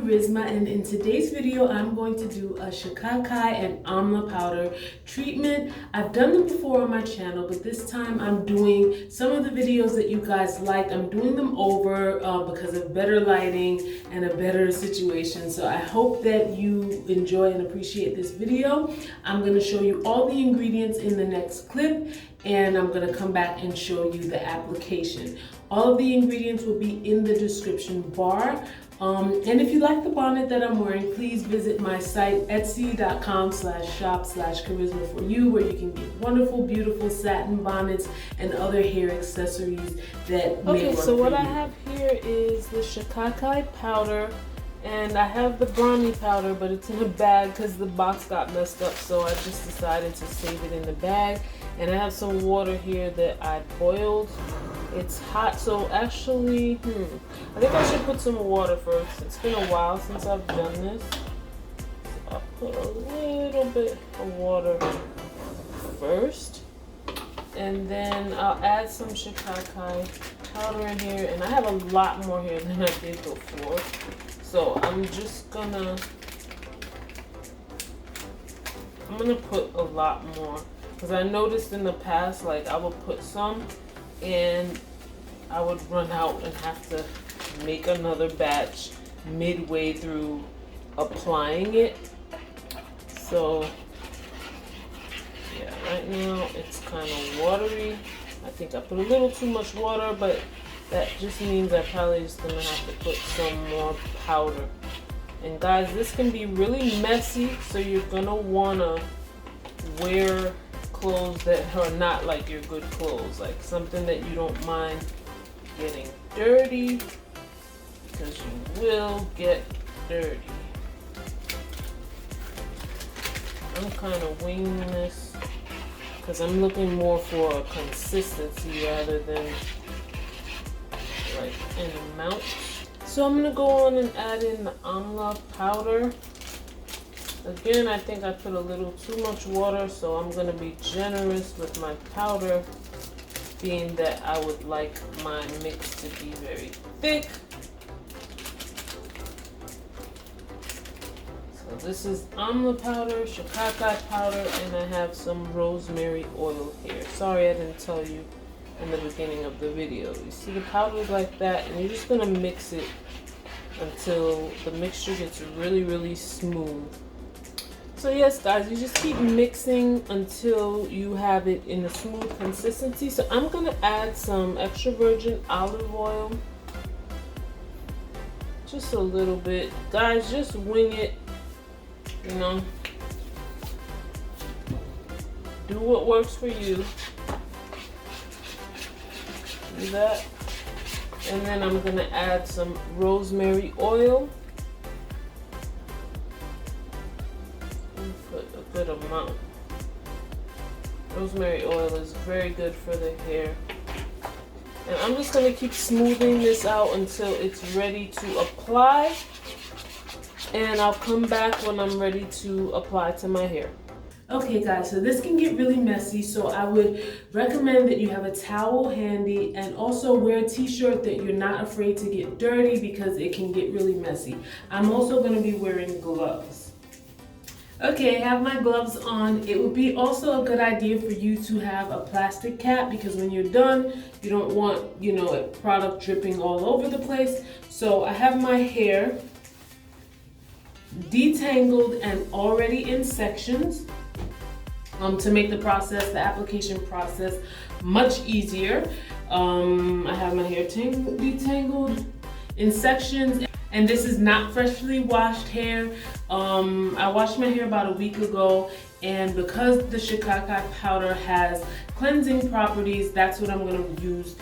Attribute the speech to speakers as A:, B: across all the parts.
A: Kharyzma, and in today's video I'm going to do a Shikakai and Amla Powder treatment. I've done them before on my channel, but this time I'm doing some of the videos that you guys liked. I'm doing them over because of better lighting and a better situation. So I hope that you enjoy and appreciate this video. I'm going to show you all the ingredients in the next clip, and I'm going to come back and show you the application. All of the ingredients will be in the description bar. And if you like the bonnet that I'm wearing, please visit my site etsy.com/shop/Kharyzma for you, where you can get wonderful, beautiful satin bonnets and other hair accessories that may work for you. Okay, so what I have here is the Shikakai powder, and I have the brownie powder, but it's in a bag because the box got messed up, so I just decided to save it in the bag. And I have some water here that I boiled. It's hot, so actually, I think I should put some water first. It's been a while since I've done this. So I'll put a little bit of water first. And then I'll add some Shikakai powder in here. And I have a lot more here than I did before. So I'm gonna put a lot more. Because I noticed in the past, like, I would put some and I would run out and have to make another batch midway through applying it. So yeah, right now it's kind of watery. I think I put a little too much water, but that just means I probably just gonna have to put some more powder. And guys, this can be really messy, so you're gonna wanna wear clothes that are not like your good clothes, like something that you don't mind getting dirty, because you will get dirty. I'm kind of winging this because I'm looking more for a consistency rather than like an amount. So I'm gonna go on and add in the Amla powder. Again, I think I put a little too much water, so I'm going to be generous with my powder, being that I would like my mix to be very thick. So this is Amla powder, Shikakai powder, and I have some rosemary oil here. Sorry I didn't tell you in the beginning of the video. You see the powder is like that, and you're just going to mix it until the mixture gets really, really smooth. So yes, guys, you just keep mixing until you have it in a smooth consistency. So I'm going to add some extra virgin olive oil. Just a little bit. Guys, just wing it, you know. Do what works for you. Do that. And then I'm going to add some rosemary oil. Good amount. Rosemary oil is very good for the hair. And I'm just going to keep smoothing this out until it's ready to apply. And I'll come back when I'm ready to apply to my hair. Okay guys, so this can get really messy, so I would recommend that you have a towel handy, and also wear a t-shirt that you're not afraid to get dirty, because it can get really messy. I'm also going to be wearing gloves. Okay, I have my gloves on. It would be also a good idea for you to have a plastic cap, because when you're done, you don't want, you know, product dripping all over the place. So I have my hair detangled and already in sections to make the application process much easier. I have my hair detangled in sections. And this is not freshly washed hair. I washed my hair about a week ago, and because the Shikakai powder has cleansing properties, that's what I'm gonna use,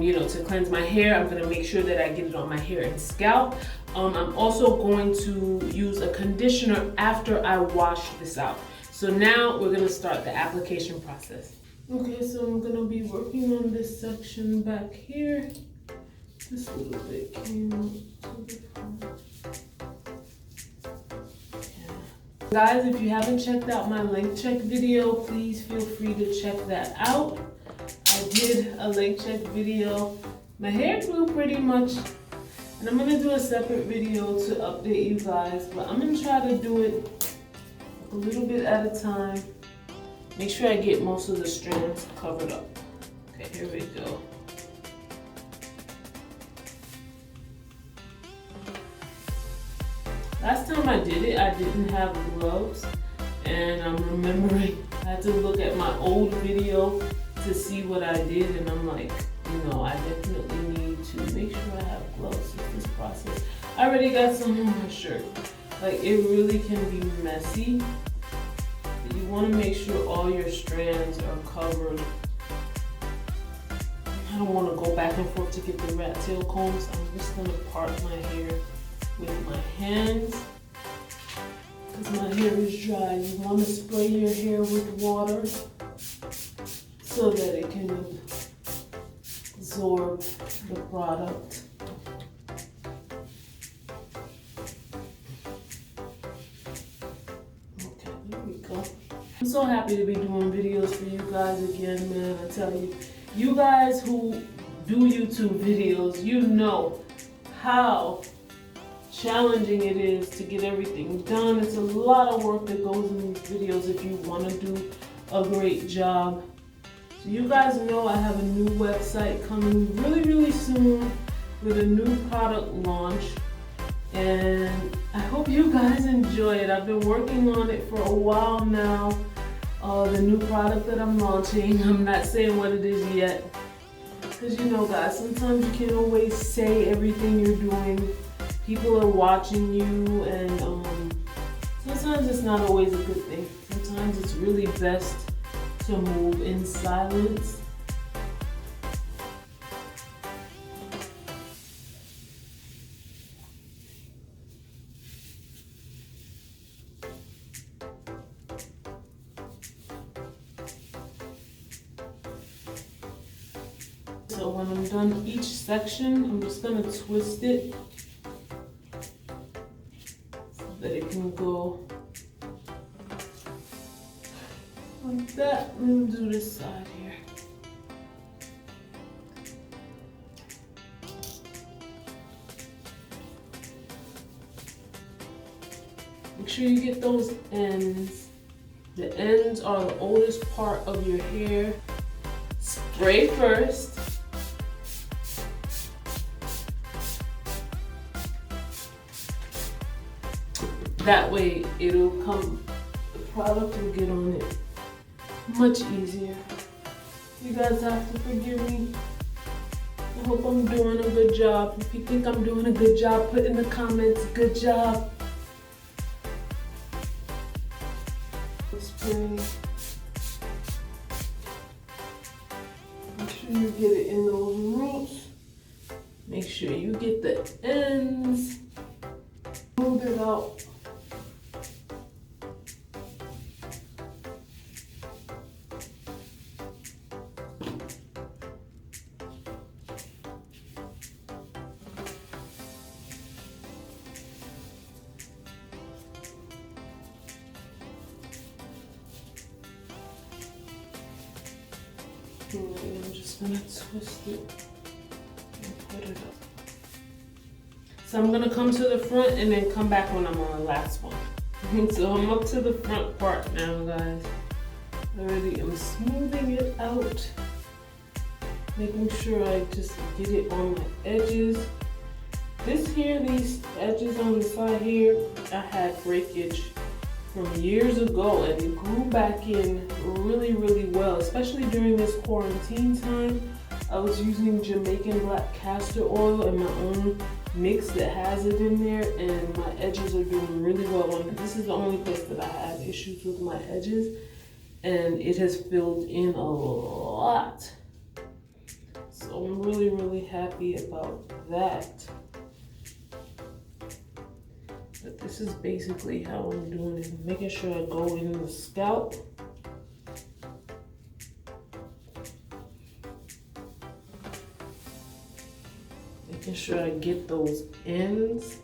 A: you know, to cleanse my hair. I'm gonna make sure that I get it on my hair and scalp. I'm also going to use a conditioner after I wash this out. So now we're gonna start the application process. Okay, so I'm gonna be working on this section back here. This little bit came out to the front. Yeah. Guys, if you haven't checked out my link check video, please feel free to check that out. I did a link check video. My hair grew pretty much And I'm gonna do a separate video to update you guys, but I'm gonna try to do it a little bit at a time. Make sure I get most of the strands covered up. Okay, here we go. Last time I did it, I didn't have gloves, and I'm remembering I had to look at my old video to see what I did, and I'm like, you know, I definitely need to make sure I have gloves with this process. I already got some on my shirt. Like, it really can be messy. But you want to make sure all your strands are covered. I don't want to go back and forth to get the rat tail combs. I'm just going to part my hair with my hands because my hair is dry. You want to spray your hair with water so that it can absorb the product. Okay, there we go. I'm so happy to be doing videos for you guys again, man. I tell you, you guys who do YouTube videos, you know how challenging it is to get everything done. It's a lot of work that goes in these videos if you want to do a great job. So you guys know I have a new website coming really soon with a new product launch, and I hope you guys enjoy it. I've been working on it for a while now. The new product that I'm launching, I'm not saying what it is yet, because you know guys, sometimes you can't always say everything you're doing. People are watching you, and sometimes it's not always a good thing. Sometimes it's really best to move in silence. So when I'm done each section, I'm just going to twist it so that it can go like that. Let me do this side here. Make sure you get those ends. The ends are the oldest part of your hair. Spray first. That way it'll come, the product will get on it much easier. You guys have to forgive me. I hope I'm doing a good job. If you think I'm doing a good job, put in the comments, good job. Spray. Make sure you get it in those roots. Make sure you get the ends. Move it out. I'm just gonna twist it and put it up. So I'm gonna come to the front and then come back when I'm on the last one. So I'm up to the front part now, guys. Already I'm smoothing it out, making sure I just get it on my edges. This here, these edges on the side here, I had breakage from years ago, and it grew back in really well, especially during this quarantine time. I was using Jamaican black castor oil and my own mix that has it in there, and my edges are doing really well on it. This is the only place that I have issues with my edges, and it has filled in a lot. So I'm really happy about that. But this is basically how I'm doing it. Making sure I go in the scalp. Making sure I get those ends.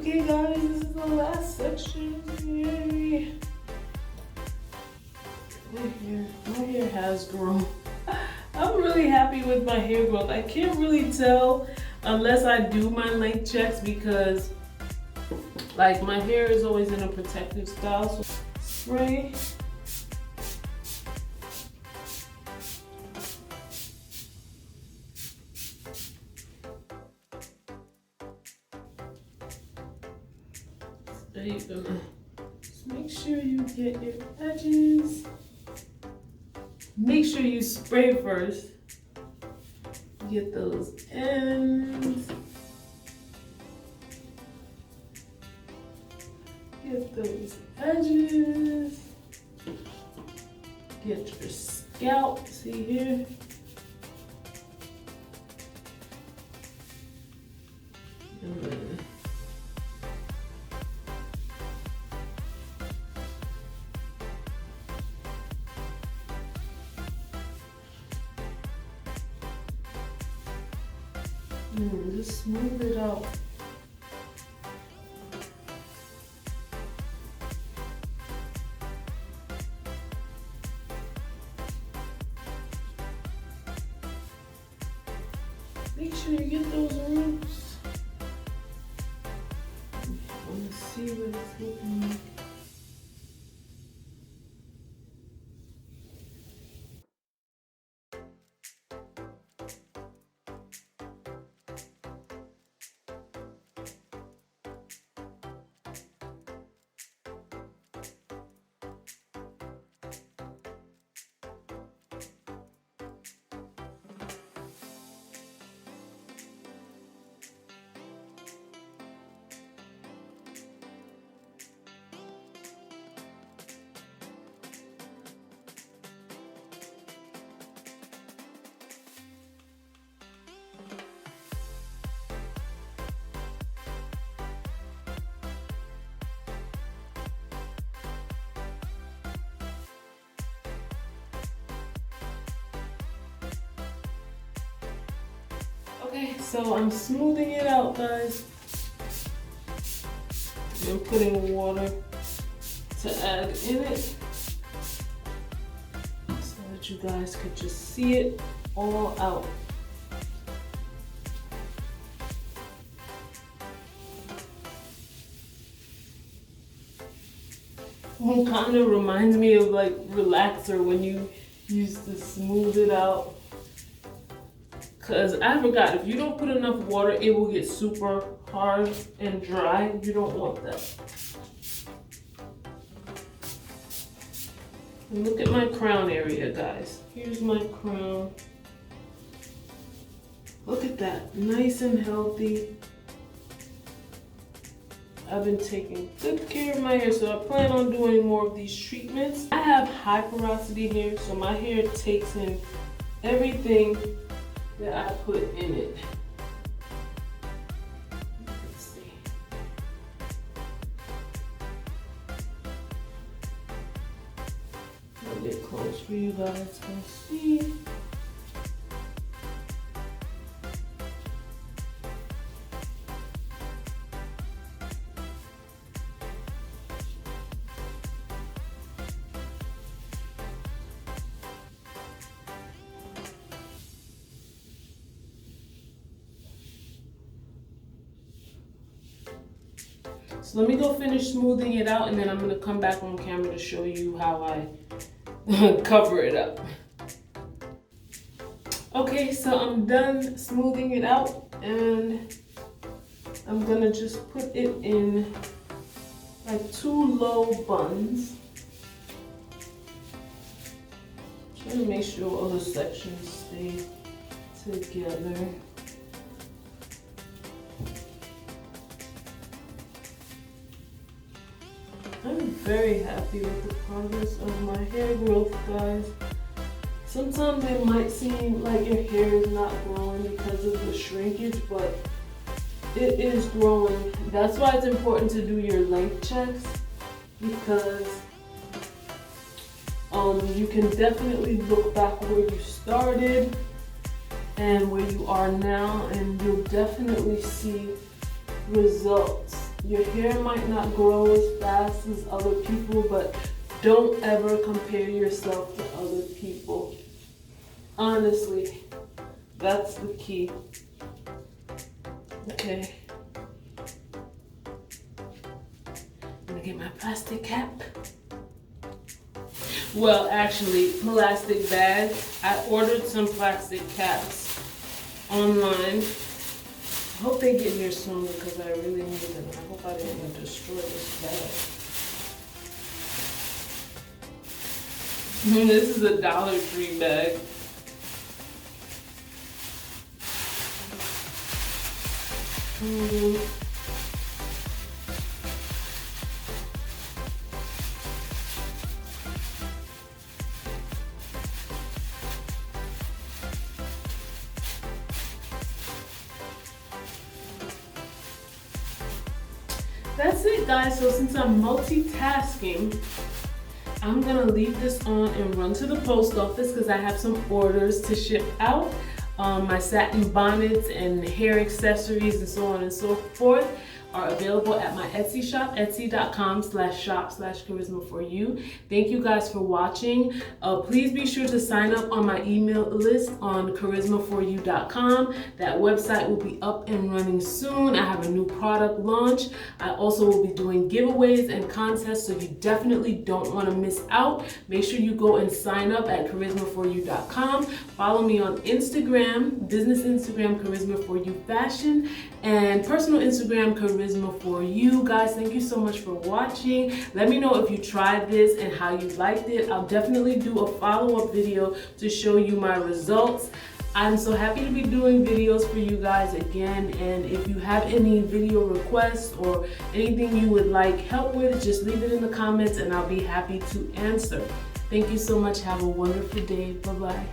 A: Okay guys, this is the last section. Yay. My hair has grown. I'm really happy with my hair growth. I can't really tell unless I do my length checks because like my hair is always in a protective style. So spray. There you go. Just make sure you get your edges. Make sure you spray first. Get those ends. Get those edges. Get your scalp. See here? Just smooth it out. Make sure you get those roots. I want to see what it's looking like. Okay, so I'm smoothing it out, guys. I'm putting water to add in it so that you guys could just see it all out. It kind of reminds me of like relaxer when you used to smooth it out. Cause I forgot, if you don't put enough water, it will get super hard and dry. You don't want that. And look at my crown area, guys. Here's my crown. Look at that, nice and healthy. I've been taking good care of my hair, so I plan on doing more of these treatments. I have high porosity hair, so my hair takes in everything that I put in it. Let's see. I'll get close for you guys to see. So let me go finish smoothing it out and then I'm gonna come back on camera to show you how I cover it up. Okay, so I'm done smoothing it out and I'm gonna just put it in like 2 low buns. Trying to make sure all the sections stay together. I'm very happy with the progress of my hair growth, guys. Sometimes it might seem like your hair is not growing because of the shrinkage, but it is growing. That's why it's important to do your length checks, because you can definitely look back where you started and where you are now, and you'll definitely see results Your hair might not grow as fast as other people, but don't ever compare yourself to other people. Honestly, that's the key. Okay. I'm gonna get my plastic cap. Well, actually, plastic bag. I ordered some plastic caps online. I hope they get here soon because I really need them. I hope I didn't destroy this bag. This is a Dollar Tree bag. That's it, guys. So since I'm multitasking, I'm gonna leave this on and run to the post office because I have some orders to ship out. My satin bonnets and hair accessories and so on and so forth are available at my Etsy shop, etsy.com/shop/Kharyzma4you. Thank you guys for watching. Please be sure to sign up on my email list on Kharyzma4you.com. That website will be up and running soon. I have a new product launch. I also will be doing giveaways and contests, so you definitely don't want to miss out. Make sure you go and sign up at Kharyzma4you.com. Follow me on Instagram, business Instagram, Kharyzma4you fashion, and personal Instagram, Kharyzma4you. Guys, thank you so much for watching. Let me know if you tried this and how you liked it. I'll definitely do a follow-up video to show you my results. I'm so happy to be doing videos for you guys again, and if you have any video requests or anything you would like help with, just leave it in the comments and I'll be happy to answer. Thank you so much. Have a wonderful day. Bye-bye.